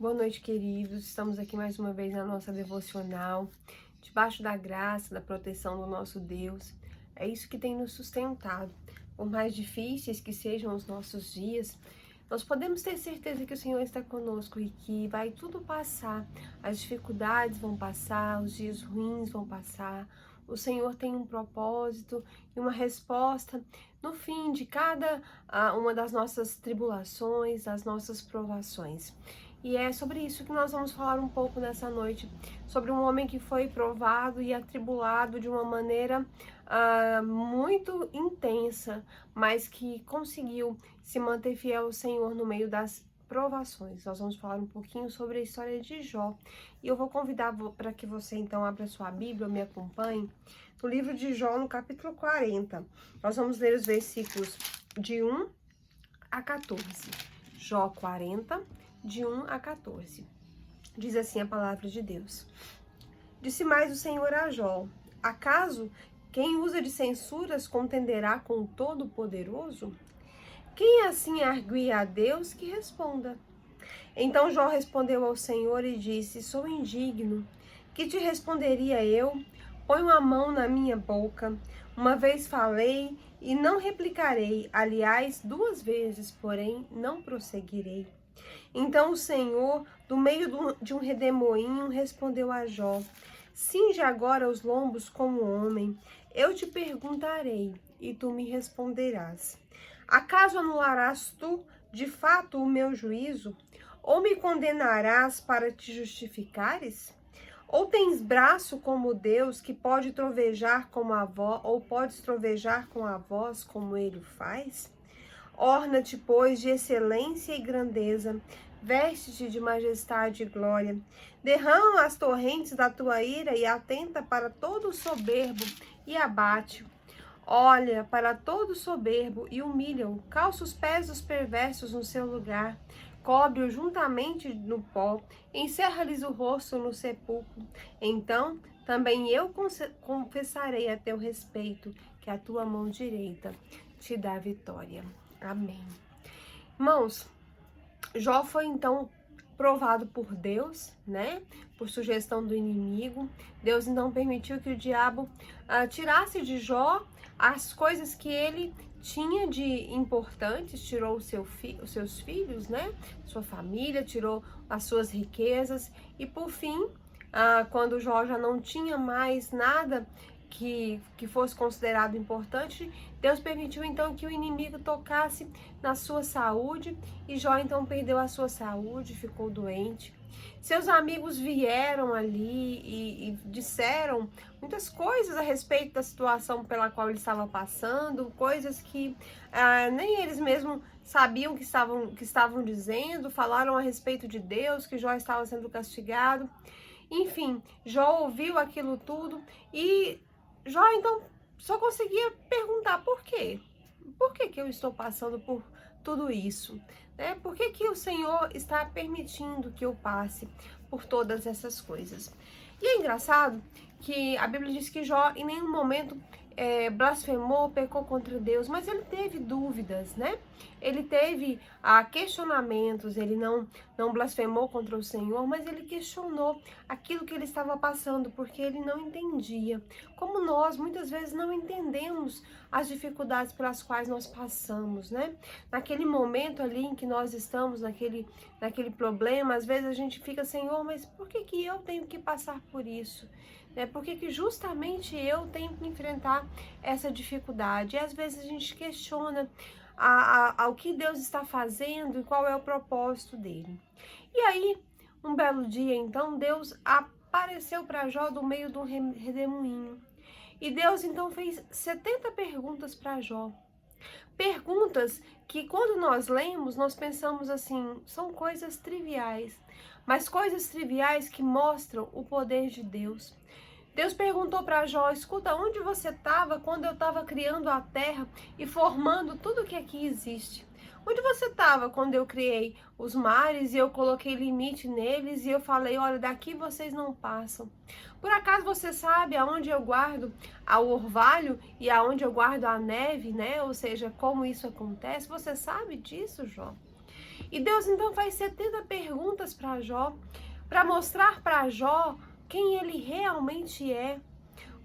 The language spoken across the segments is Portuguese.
Boa noite, queridos. Estamos aqui mais uma vez na nossa devocional, debaixo da graça, da proteção do nosso Deus. É isso que tem nos sustentado. Por mais difíceis que sejam os nossos dias, nós podemos ter certeza que o Senhor está conosco e que vai tudo passar. As dificuldades vão passar, os dias ruins vão passar. O Senhor tem um propósito e uma resposta no fim de cada uma das nossas tribulações, das nossas provações. E é sobre isso que nós vamos falar um pouco nessa noite, sobre um homem que foi provado e atribulado de uma maneira muito intensa, mas que conseguiu se manter fiel ao Senhor no meio das provações. Nós vamos falar um pouquinho sobre a história de Jó. E eu vou convidar para que você então abra sua Bíblia, me acompanhe, no livro de Jó, no capítulo 40. Nós vamos ler os versículos de 1 a 14. Jó 40, de 1 a 14. Diz assim a palavra de Deus. Disse mais o Senhor a Jó: acaso quem usa de censuras contenderá com o Todo-Poderoso? Quem assim arguia a Deus, que responda. Então Jó respondeu ao Senhor e disse: sou indigno. Que te responderia eu? Põe uma mão na minha boca. Uma vez falei e não replicarei. Aliás, 2 vezes, porém, não prosseguirei. Então o Senhor, do meio de um redemoinho, respondeu a Jó: cinge agora os lombos como homem. Eu te perguntarei, e tu me responderás. Acaso anularás tu, de fato, o meu juízo? Ou me condenarás para te justificares? Ou tens braço como Deus, que pode trovejar como a voz, ou podes trovejar com a voz como ele faz? Orna-te, pois, de excelência e grandeza, veste-te de majestade e glória. Derrama as torrentes da tua ira e atenta para todo o soberbo e abate-o. Olha para todo soberbo e humilha-o, calça os pés dos perversos no seu lugar, cobre-o juntamente no pó, encerra-lhes o rosto no sepulcro. Então também eu confessarei a teu respeito, que a tua mão direita te dá vitória. Amém. Irmãos, Jó foi então provado por Deus, né? Por sugestão do inimigo. Deus então permitiu que o diabo tirasse de Jó as coisas que ele tinha de importantes, tirou os seus filhos, né? Sua família, tirou as suas riquezas e por fim, quando Jó já não tinha mais nada que fosse considerado importante, Deus permitiu então que o inimigo tocasse na sua saúde e Jó então perdeu a sua saúde, ficou doente. Seus amigos vieram ali e disseram muitas coisas a respeito da situação pela qual ele estava passando, coisas que nem eles mesmos sabiam que estavam dizendo, falaram a respeito de Deus, que Jó estava sendo castigado. Enfim, Jó ouviu aquilo tudo e Jó então só conseguia perguntar por quê? Por que eu estou passando por tudo isso? Né? Por que o Senhor está permitindo que eu passe por todas essas coisas? E é engraçado que a Bíblia diz que Jó em nenhum momento blasfemou, pecou contra Deus, mas ele teve dúvidas, né? Ele teve questionamentos, ele não blasfemou contra o Senhor, mas ele questionou aquilo que ele estava passando, porque ele não entendia. Como nós, muitas vezes, não entendemos as dificuldades pelas quais nós passamos, né? Naquele momento ali em que nós estamos, naquele problema, às vezes a gente fica, Senhor, mas por que eu tenho que passar por isso? Por que justamente eu tenho que enfrentar essa dificuldade? E às vezes a gente questiona ao que Deus está fazendo e qual é o propósito dele. E aí, um belo dia, então, Deus apareceu para Jó do meio de um redemoinho. E Deus, então, fez 70 perguntas para Jó. Perguntas que, quando nós lemos, nós pensamos assim, são coisas triviais, mas coisas triviais que mostram o poder de Deus. Deus perguntou para Jó: escuta, onde você estava quando eu estava criando a terra e formando tudo que aqui existe? Onde você estava quando eu criei os mares e eu coloquei limite neles e eu falei, olha, daqui vocês não passam? Por acaso você sabe aonde eu guardo o orvalho e aonde eu guardo a neve, né? Ou seja, como isso acontece? Você sabe disso, Jó? E Deus então faz 70 perguntas coisas para Jó, para mostrar para Jó quem ele realmente é,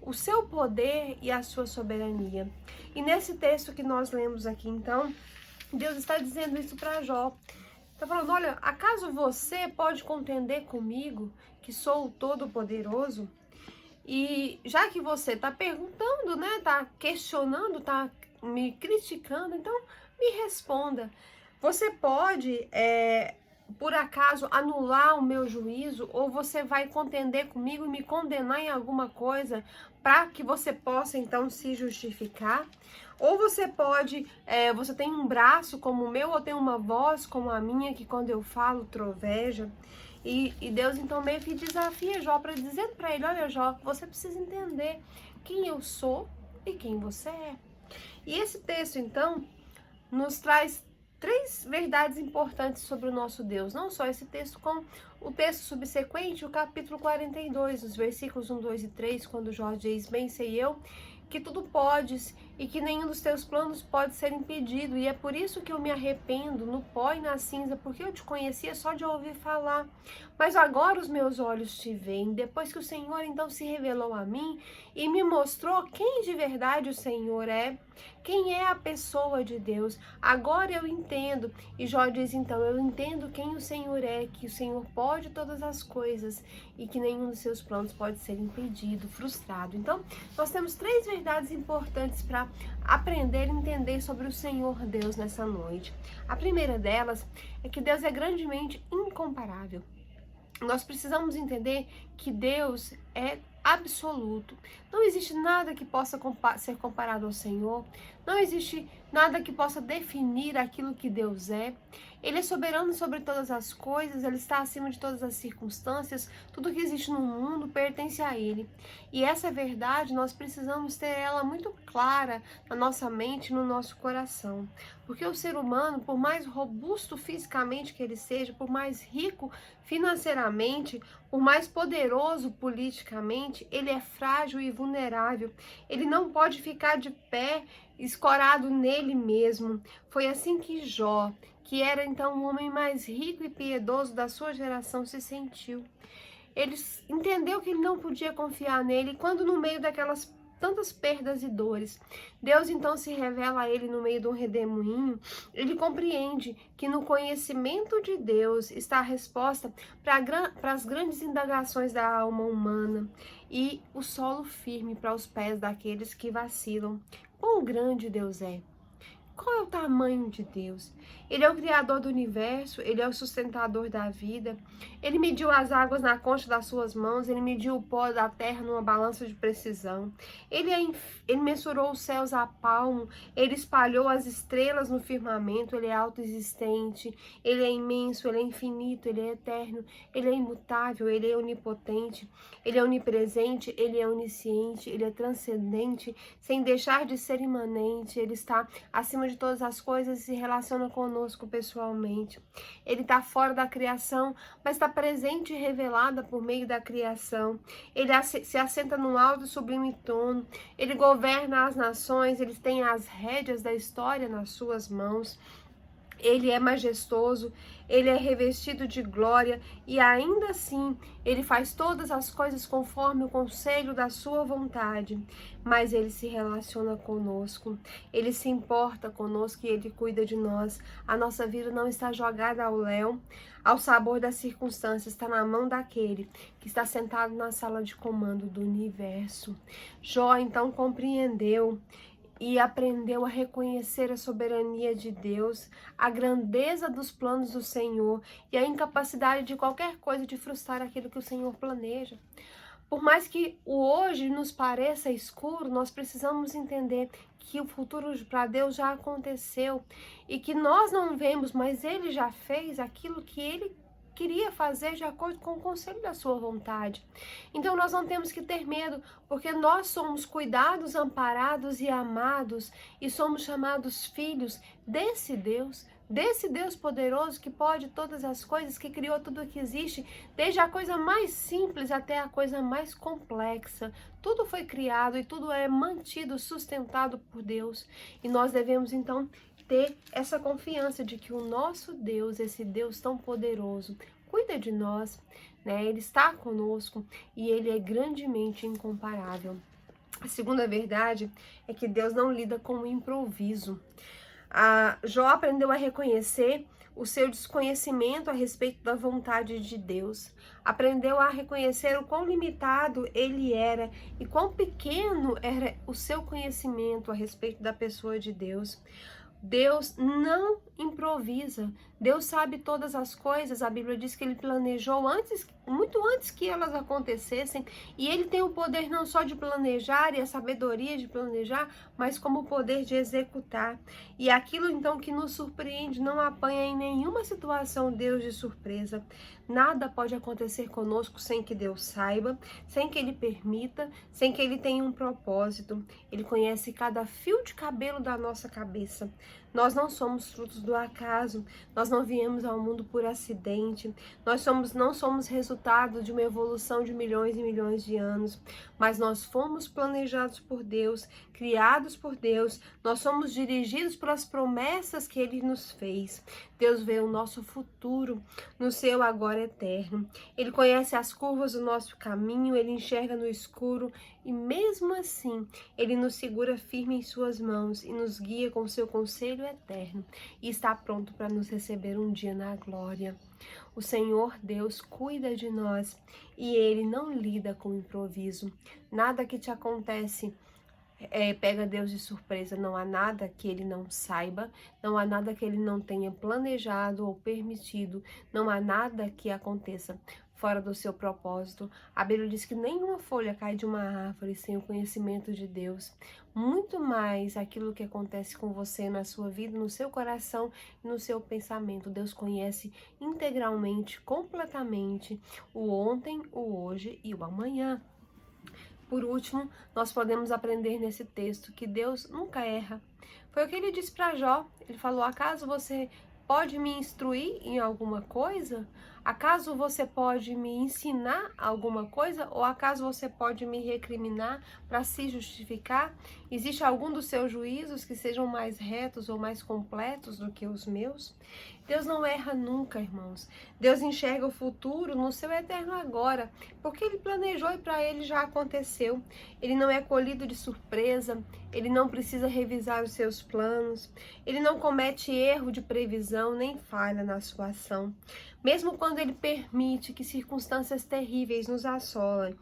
o seu poder e a sua soberania. E nesse texto que nós lemos aqui, então, Deus está dizendo isso para Jó. Está falando, olha, acaso você pode contender comigo, que sou o Todo-Poderoso? E já que você está perguntando, né, está questionando, está me criticando, então me responda. Você pode, por acaso, anular o meu juízo? Ou você vai contender comigo e me condenar em alguma coisa para que você possa, então, se justificar? Ou você pode, você tem um braço como o meu, ou tem uma voz como a minha, que quando eu falo troveja? E Deus, então, meio que desafia Jó, para dizer para ele, olha, Jó, você precisa entender quem eu sou e quem você é. E esse texto, então, nos traz 3 verdades importantes sobre o nosso Deus. Não só esse texto, como o texto subsequente, o capítulo 42, os versículos 1, 2 e 3, quando Jó diz, bem sei eu, que tudo podes e que nenhum dos teus planos pode ser impedido. E é por isso que eu me arrependo no pó e na cinza, porque eu te conhecia só de ouvir falar. Mas agora os meus olhos te veem, depois que o Senhor então se revelou a mim e me mostrou quem de verdade o Senhor é, quem é a pessoa de Deus. Agora eu entendo. E Jó diz então, eu entendo quem o Senhor é, que o Senhor pode todas as coisas e que nenhum dos seus planos pode ser impedido, frustrado. Então, nós temos 3 verdades importantes para aprender e entender sobre o Senhor Deus nessa noite. A primeira delas é que Deus é grandemente incomparável. Nós precisamos entender que Deus é absoluto. Não existe nada que possa ser comparado ao Senhor. Não existe nada que possa definir aquilo que Deus é. Ele é soberano sobre todas as coisas, ele está acima de todas as circunstâncias. Tudo que existe no mundo pertence a ele. E essa verdade, nós precisamos ter ela muito clara na nossa mente, no nosso coração. Porque o ser humano, por mais robusto fisicamente que ele seja, por mais rico financeiramente, por mais poderoso politicamente, ele é frágil e vulnerável. Ele não pode ficar de pé, escorado nele mesmo. Foi assim que Jó, que era então o homem mais rico e piedoso da sua geração, se sentiu. Ele entendeu que ele não podia confiar nele, e quando no meio daquelas tantas perdas e dores, Deus então se revela a ele no meio de um redemoinho. Ele compreende que no conhecimento de Deus está a resposta para as grandes indagações da alma humana e o solo firme para os pés daqueles que vacilam. Quão grande Deus é! Qual é o tamanho de Deus? Ele é o criador do universo, ele é o sustentador da vida. Ele mediu as águas na concha das suas mãos, ele mediu o pó da terra numa balança de precisão. Ele mensurou os céus a palmo, ele espalhou as estrelas no firmamento, ele é autoexistente, ele é imenso, ele é infinito, ele é eterno, ele é imutável, ele é onipotente, ele é onipresente, ele é onisciente, ele é transcendente, sem deixar de ser imanente, ele está acima de todas as coisas e se relaciona conosco pessoalmente. Ele está fora da criação, mas está presente e revelada por meio da criação. Ele se assenta num alto e sublime trono. Ele governa as nações, ele tem as rédeas da história nas suas mãos. Ele é majestoso, ele é revestido de glória e ainda assim ele faz todas as coisas conforme o conselho da sua vontade. Mas ele se relaciona conosco, ele se importa conosco e ele cuida de nós. A nossa vida não está jogada ao léu, ao sabor das circunstâncias, está na mão daquele que está sentado na sala de comando do universo. Jó então compreendeu e aprendeu a reconhecer a soberania de Deus, a grandeza dos planos do Senhor e a incapacidade de qualquer coisa de frustrar aquilo que o Senhor planeja. Por mais que o hoje nos pareça escuro, nós precisamos entender que o futuro para Deus já aconteceu e que nós não vemos, mas Ele já fez aquilo que Ele queria fazer de acordo com o conselho da sua vontade. Então nós não temos que ter medo, porque nós somos cuidados, amparados e amados e somos chamados filhos desse Deus poderoso que pode todas as coisas, que criou tudo o que existe, desde a coisa mais simples até a coisa mais complexa. Tudo foi criado e tudo é mantido, sustentado por Deus. E nós devemos então ter essa confiança de que o nosso Deus, esse Deus tão poderoso, cuida de nós, né? Ele está conosco e ele é grandemente incomparável. A segunda verdade é que Deus não lida com o improviso. Jó aprendeu a reconhecer o seu desconhecimento a respeito da vontade de Deus. Aprendeu a reconhecer o quão limitado ele era e quão pequeno era o seu conhecimento a respeito da pessoa de Deus. Deus não improvisa. Deus sabe todas as coisas. A Bíblia diz que ele planejou antes, muito antes que elas acontecessem, e ele tem o poder não só de planejar e a sabedoria de planejar, mas como o poder de executar. E aquilo então que nos surpreende não apanha em nenhuma situação Deus de surpresa. Nada pode acontecer conosco sem que Deus saiba, sem que ele permita, sem que ele tenha um propósito. Ele conhece cada fio de cabelo da nossa cabeça. Nós não somos frutos do acaso, nós não viemos ao mundo por acidente, não somos resultado de uma evolução de milhões e milhões de anos, mas nós fomos planejados por Deus, criados por Deus, nós somos dirigidos pelas promessas que Ele nos fez. Deus vê o nosso futuro no seu agora eterno. Ele conhece as curvas do nosso caminho, Ele enxerga no escuro e mesmo assim Ele nos segura firme em suas mãos e nos guia com seu conselho eterno e está pronto para nos receber um dia na glória. O Senhor Deus cuida de nós e Ele não lida com improviso. Nada que te acontece pega Deus de surpresa. Não há nada que Ele não saiba, não há nada que Ele não tenha planejado ou permitido, não há nada que aconteça fora do seu propósito. A Bíblia diz que nenhuma folha cai de uma árvore sem o conhecimento de Deus. Muito mais aquilo que acontece com você na sua vida, no seu coração e no seu pensamento. Deus conhece integralmente, completamente o ontem, o hoje e o amanhã. Por último, nós podemos aprender nesse texto que Deus nunca erra. Foi o que ele disse para Jó. Ele falou: acaso você pode me instruir em alguma coisa? Acaso você pode me ensinar alguma coisa? Ou acaso você pode me recriminar para se justificar? Existe algum dos seus juízos que sejam mais retos ou mais completos do que os meus? Deus não erra nunca, irmãos. Deus enxerga o futuro no seu eterno agora, porque Ele planejou e para Ele já aconteceu. Ele não é colhido de surpresa, Ele não precisa revisar os seus planos, Ele não comete erro de previsão nem falha na sua ação. Mesmo quando Ele permite que circunstâncias terríveis nos assolem,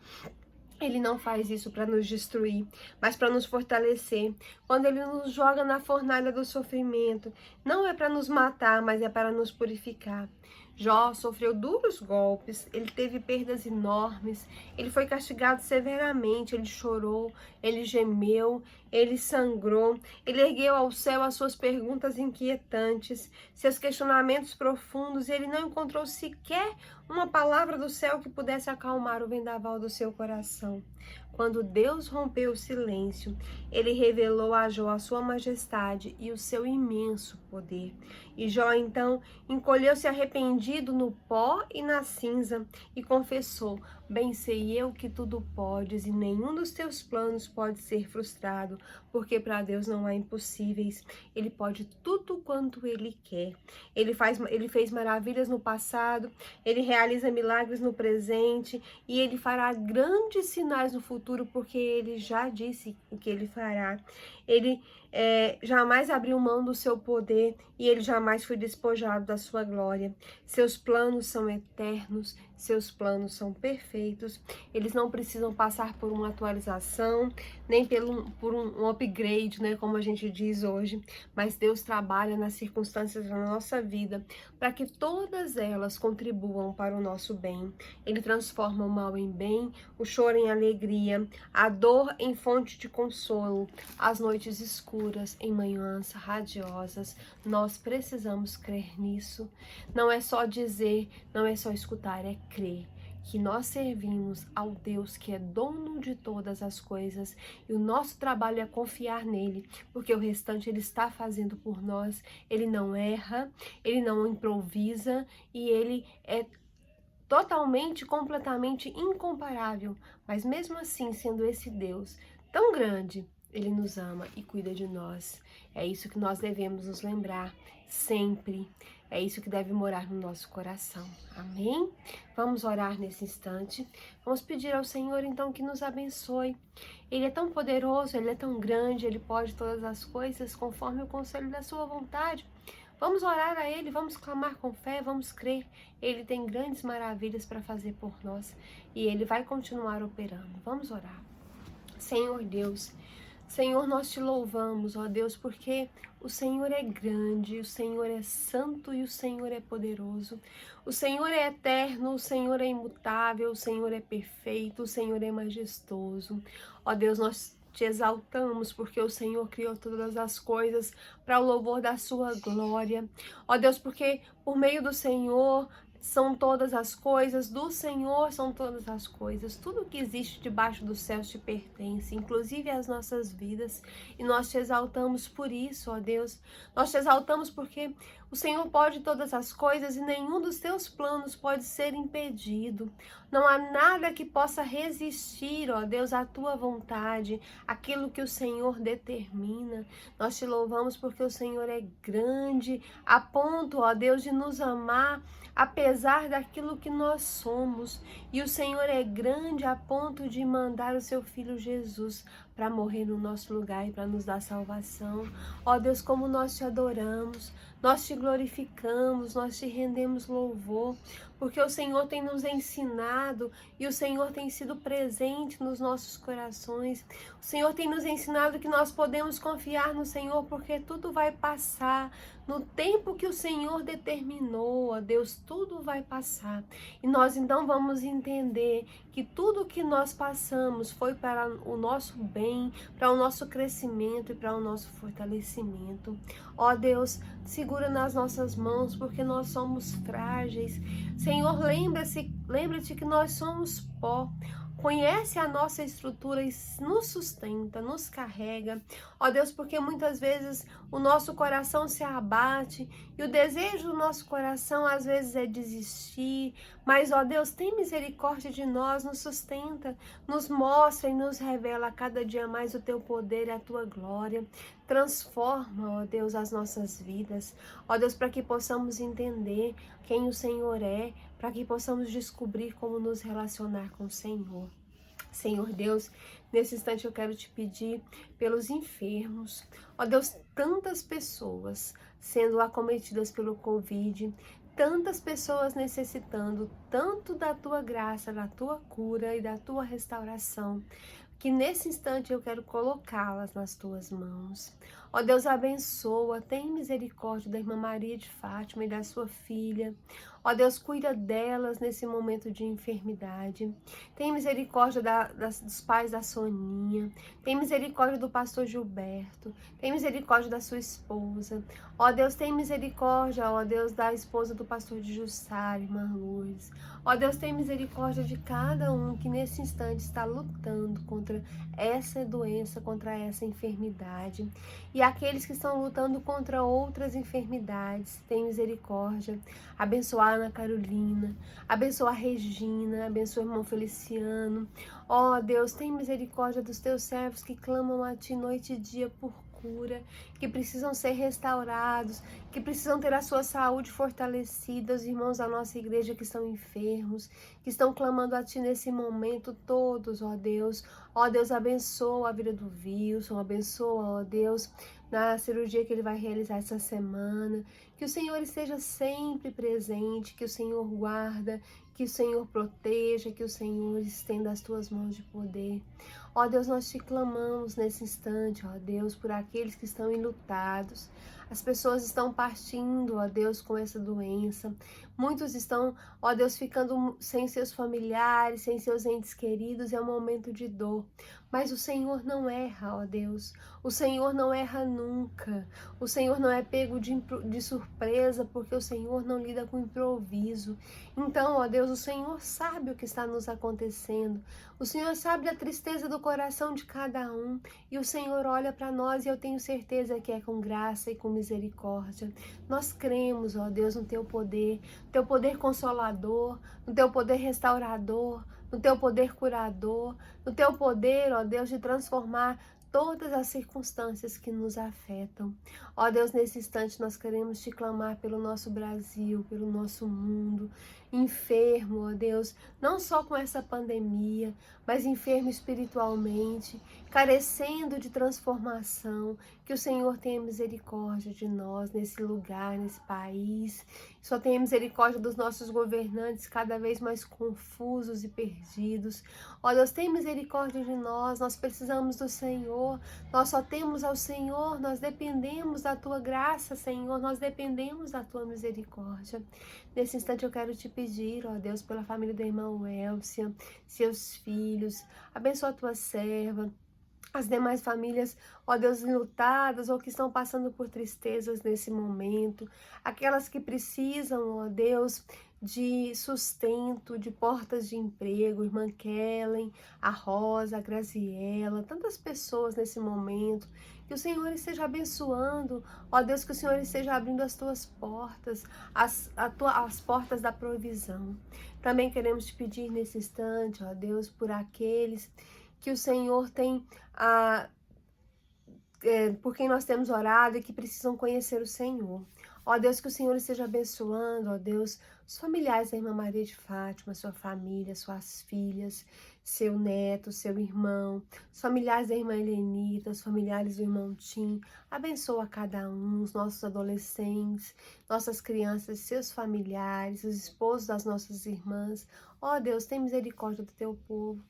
Ele não faz isso para nos destruir, mas para nos fortalecer. Quando Ele nos joga na fornalha do sofrimento, não é para nos matar, mas é para nos purificar. Jó sofreu duros golpes, ele teve perdas enormes, ele foi castigado severamente, ele chorou, ele gemeu, ele sangrou, ele ergueu ao céu as suas perguntas inquietantes, seus questionamentos profundos, e ele não encontrou sequer uma palavra do céu que pudesse acalmar o vendaval do seu coração. Quando Deus rompeu o silêncio, Ele revelou a Jó a sua majestade e o seu imenso poder. E Jó, então, encolheu-se arrependido no pó e na cinza e confessou: bem sei eu que tudo podes e nenhum dos teus planos pode ser frustrado, porque para Deus não há impossíveis. Ele pode tudo quanto Ele quer. Ele fez maravilhas no passado, Ele realiza milagres no presente e Ele fará grandes sinais no futuro, porque Ele já disse o que Ele fará. Ele jamais abriu mão do seu poder e Ele jamais foi despojado da sua glória. Seus planos são eternos, seus planos são perfeitos. Eles não precisam passar por uma atualização, nem por um upgrade, né, como a gente diz hoje. Mas Deus trabalha nas circunstâncias da nossa vida para que todas elas contribuam para o nosso bem. Ele transforma o mal em bem, o choro em alegria, a dor em fonte de consolo, as noites escuras em manhãs radiosas. Nós precisamos crer nisso. Não é só dizer, não é só escutar, é crer que nós servimos ao Deus que é dono de todas as coisas e o nosso trabalho é confiar nele, porque o restante ele está fazendo por nós. Ele não erra, ele não improvisa e ele é totalmente, completamente incomparável, mas mesmo assim, sendo esse Deus tão grande, Ele nos ama e cuida de nós. É isso que nós devemos nos lembrar. sempre. É isso que deve morar no nosso coração. Amém? Vamos orar nesse instante. Vamos pedir ao Senhor, então, que nos abençoe. Ele é tão poderoso, Ele é tão grande, Ele pode todas as coisas conforme o conselho da sua vontade. Vamos orar a Ele, vamos clamar com fé, vamos crer. Ele tem grandes maravilhas para fazer por nós e Ele vai continuar operando. Vamos orar. Senhor Deus, Senhor, nós te louvamos, ó Deus, porque o Senhor é grande, o Senhor é santo e o Senhor é poderoso. O Senhor é eterno, o Senhor é imutável, o Senhor é perfeito, o Senhor é majestoso. Ó Deus, nós te exaltamos porque o Senhor criou todas as coisas para o louvor da sua glória. Ó Deus, porque por meio do Senhor são todas as coisas, do Senhor são todas as coisas. Tudo que existe debaixo dos céus te pertence, inclusive as nossas vidas. E nós te exaltamos por isso, ó Deus. Nós te exaltamos porque o Senhor pode todas as coisas e nenhum dos teus planos pode ser impedido. Não há nada que possa resistir, ó Deus, à tua vontade, aquilo que o Senhor determina. Nós te louvamos porque o Senhor é grande, a ponto, ó Deus, de nos amar apesar daquilo que nós somos. E o Senhor é grande a ponto de mandar o seu Filho Jesus para morrer no nosso lugar e para nos dar salvação. Ó Deus, como nós te adoramos, nós te glorificamos, nós te rendemos louvor, porque o Senhor tem nos ensinado e o Senhor tem sido presente nos nossos corações. O Senhor tem nos ensinado que nós podemos confiar no Senhor, porque tudo vai passar. No tempo que o Senhor determinou, ó Deus, tudo vai passar. E nós então vamos entender que tudo que nós passamos foi para o nosso bem, para o nosso crescimento e para o nosso fortalecimento. Ó Deus, segura nas nossas mãos, porque nós somos frágeis. Senhor, lembre-te que nós somos pó. Conhece a nossa estrutura e nos sustenta, nos carrega. Ó Deus, porque muitas vezes o nosso coração se abate e o desejo do nosso coração às vezes é desistir. Mas, ó Deus, tem misericórdia de nós, nos sustenta, nos mostra e nos revela a cada dia mais o teu poder e a tua glória. Transforma, ó Deus, as nossas vidas. Ó Deus, para que possamos entender quem o Senhor é, para que possamos descobrir como nos relacionar com o Senhor. Senhor Deus, nesse instante eu quero te pedir pelos enfermos. Ó Deus, tantas pessoas sendo acometidas pelo Covid, tantas pessoas necessitando tanto da tua graça, da tua cura e da tua restauração, que nesse instante eu quero colocá-las nas tuas mãos. Ó Deus, abençoa, tem misericórdia da irmã Maria de Fátima e da sua filha. Ó Deus, cuida delas nesse momento de enfermidade. Tem misericórdia dos pais da Soninha. Tem misericórdia do pastor Gilberto. Tem misericórdia da sua esposa. Ó Deus, tem misericórdia, ó Deus, da esposa do pastor de Jussara, irmã Lourdes. Ó Deus, tem misericórdia de cada um que nesse instante está lutando contra essa doença, contra essa enfermidade. E aqueles que estão lutando contra outras enfermidades, tem misericórdia. Abençoa a Ana Carolina, abençoa a Regina, abençoa o irmão Feliciano. Ó Deus, tem misericórdia dos teus servos que clamam a ti noite e dia por cura, que precisam ser restaurados, que precisam ter a sua saúde fortalecida, os irmãos da nossa igreja que estão enfermos, que estão clamando a ti nesse momento, todos, ó Deus. Ó Deus, abençoa a vida do Wilson, abençoa, ó Deus, na cirurgia que ele vai realizar essa semana, que o Senhor esteja sempre presente, que o Senhor guarda, que o Senhor proteja, que o Senhor estenda as tuas mãos de poder. Ó Deus, nós te clamamos nesse instante, ó Deus, por aqueles que estão enlutados. As pessoas estão partindo, ó Deus, com essa doença. Muitos estão, ó Deus, ficando sem seus familiares, sem seus entes queridos. É um momento de dor. Mas o Senhor não erra, ó Deus. O Senhor não erra nunca. O Senhor não é pego de surpresa, porque o Senhor não lida com improviso. Então, ó Deus, o Senhor sabe o que está nos acontecendo. O Senhor sabe da tristeza do coração de cada um. E o Senhor olha para nós e eu tenho certeza que é com graça e com misericórdia. Nós cremos, ó Deus, no teu poder consolador, no teu poder restaurador, no teu poder curador, no teu poder, ó Deus, de transformar todas as circunstâncias que nos afetam. Ó Deus, nesse instante nós queremos te clamar pelo nosso Brasil, pelo nosso mundo, enfermo, ó Deus, não só com essa pandemia, mas enfermo espiritualmente, carecendo de transformação. Que o Senhor tenha misericórdia de nós nesse lugar, nesse país. Só tenha misericórdia dos nossos governantes cada vez mais confusos e perdidos. Ó Deus, tenha misericórdia de nós precisamos do Senhor, nós só temos ao Senhor, nós dependemos da Tua graça, Senhor, nós dependemos da Tua misericórdia. Nesse instante eu quero te pedir, ó Deus, pela família da irmã Elcia, seus filhos, abençoa a Tua serva, as demais famílias, ó Deus, enlutadas ou que estão passando por tristezas nesse momento, aquelas que precisam, ó Deus, de sustento, de portas de emprego, irmã Kellen, a Rosa, a Graziela, tantas pessoas nesse momento. Que o Senhor esteja abençoando, ó Deus, que o Senhor esteja abrindo as tuas portas, as portas da provisão. Também queremos te pedir nesse instante, ó Deus, por aqueles que o Senhor tem, por quem nós temos orado e que precisam conhecer o Senhor. Ó Deus, que o Senhor esteja abençoando, ó Deus, os familiares da irmã Maria de Fátima, sua família, suas filhas, seu neto, seu irmão, os familiares da irmã Helenita, os familiares do irmão Tim. Abençoa cada um, os nossos adolescentes, nossas crianças, seus familiares, os esposos das nossas irmãs. Ó Deus, tem misericórdia do teu povo.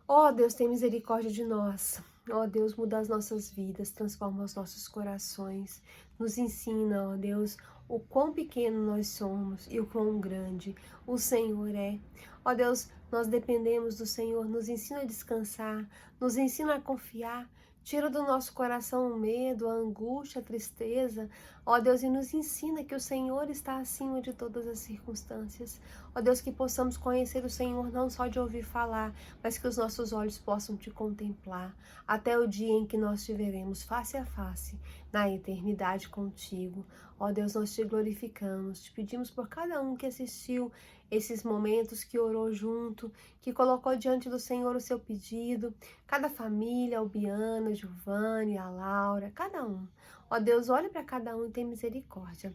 Ó Deus, tem misericórdia de nós. Ó Deus, muda as nossas vidas, transforma os nossos corações. Nos ensina, ó Deus, o quão pequeno nós somos e o quão grande o Senhor é. Ó Deus, nós dependemos do Senhor, nos ensina a descansar, nos ensina a confiar. Tira do nosso coração o medo, a angústia, a tristeza, ó Deus, e nos ensina que o Senhor está acima de todas as circunstâncias. Ó Deus, que possamos conhecer o Senhor não só de ouvir falar, mas que os nossos olhos possam te contemplar, até o dia em que nós te veremos face a face, na eternidade contigo. Ó Deus, nós te glorificamos, te pedimos por cada um que assistiu esses momentos, que orou junto, que colocou diante do Senhor o seu pedido, cada família, a Biana, a Giovanni, a Laura, cada um. Ó Deus, olha para cada um e tem misericórdia.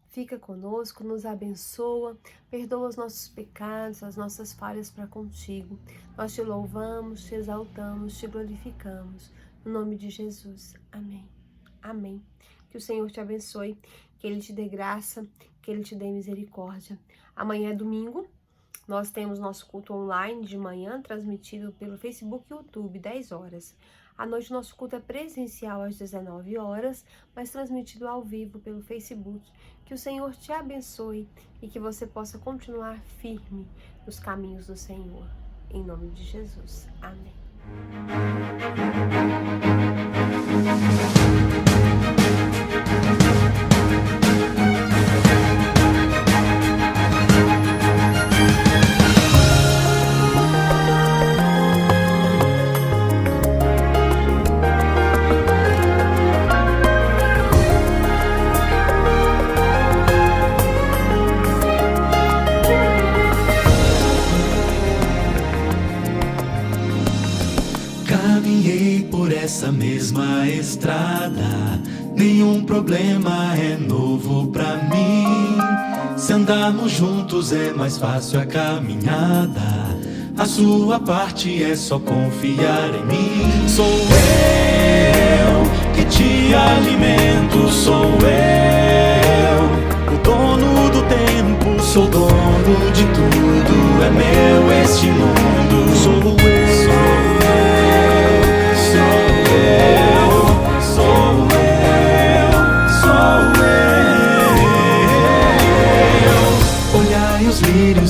Fica conosco, nos abençoa, perdoa os nossos pecados, as nossas falhas para contigo. Nós te louvamos, te exaltamos, te glorificamos. No nome de Jesus. Amém. Amém. Que o Senhor te abençoe, que Ele te dê graça, que Ele te dê misericórdia. Amanhã é domingo, nós temos nosso culto online de manhã, transmitido pelo Facebook e YouTube, 10 horas. À noite, nosso culto é presencial às 19 horas, mas transmitido ao vivo pelo Facebook. Que o Senhor te abençoe e que você possa continuar firme nos caminhos do Senhor. Em nome de Jesus. Amém. Caminhei por essa mesma estrada, nenhum problema é novo pra mim. Se andarmos juntos é mais fácil a caminhada, a sua parte é só confiar em mim. Sou eu que te alimento, sou eu, o dono do tempo, sou dono de tudo, é meu este mundo. Sou eu.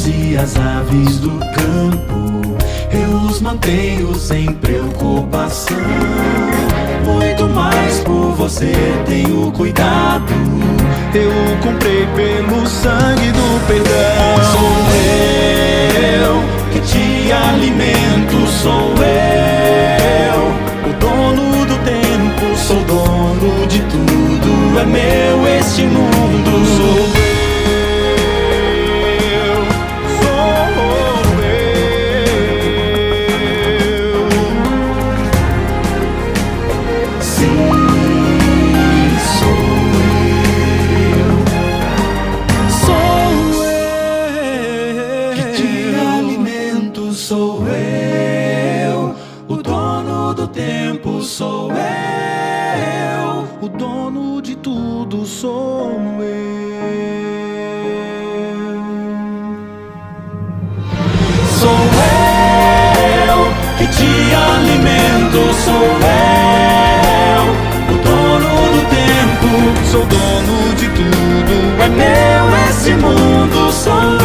E as aves do campo, eu os mantenho sem preocupação. Muito mais por você tenho cuidado, eu comprei pelo sangue do perdão. Sou eu que te alimento, sou eu, o dono do tempo, sou dono de tudo, é meu este mundo. Sou eu. sou eu, o dono do tempo sou eu, o dono de tudo sou eu. Sou eu que te alimento, sou eu, o dono do tempo, sou dono de tudo, é meu esse mundo, sou eu.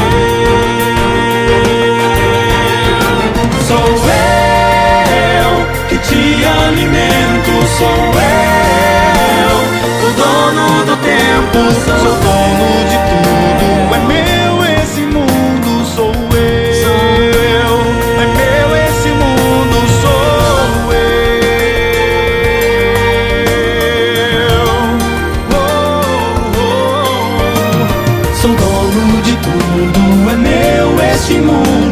Sou eu que te alimento, sou eu, o dono do tempo, sou dono de tudo, é meu esse mundo, sou eu, é meu esse mundo, sou eu. Sou dono de tudo, é meu esse mundo.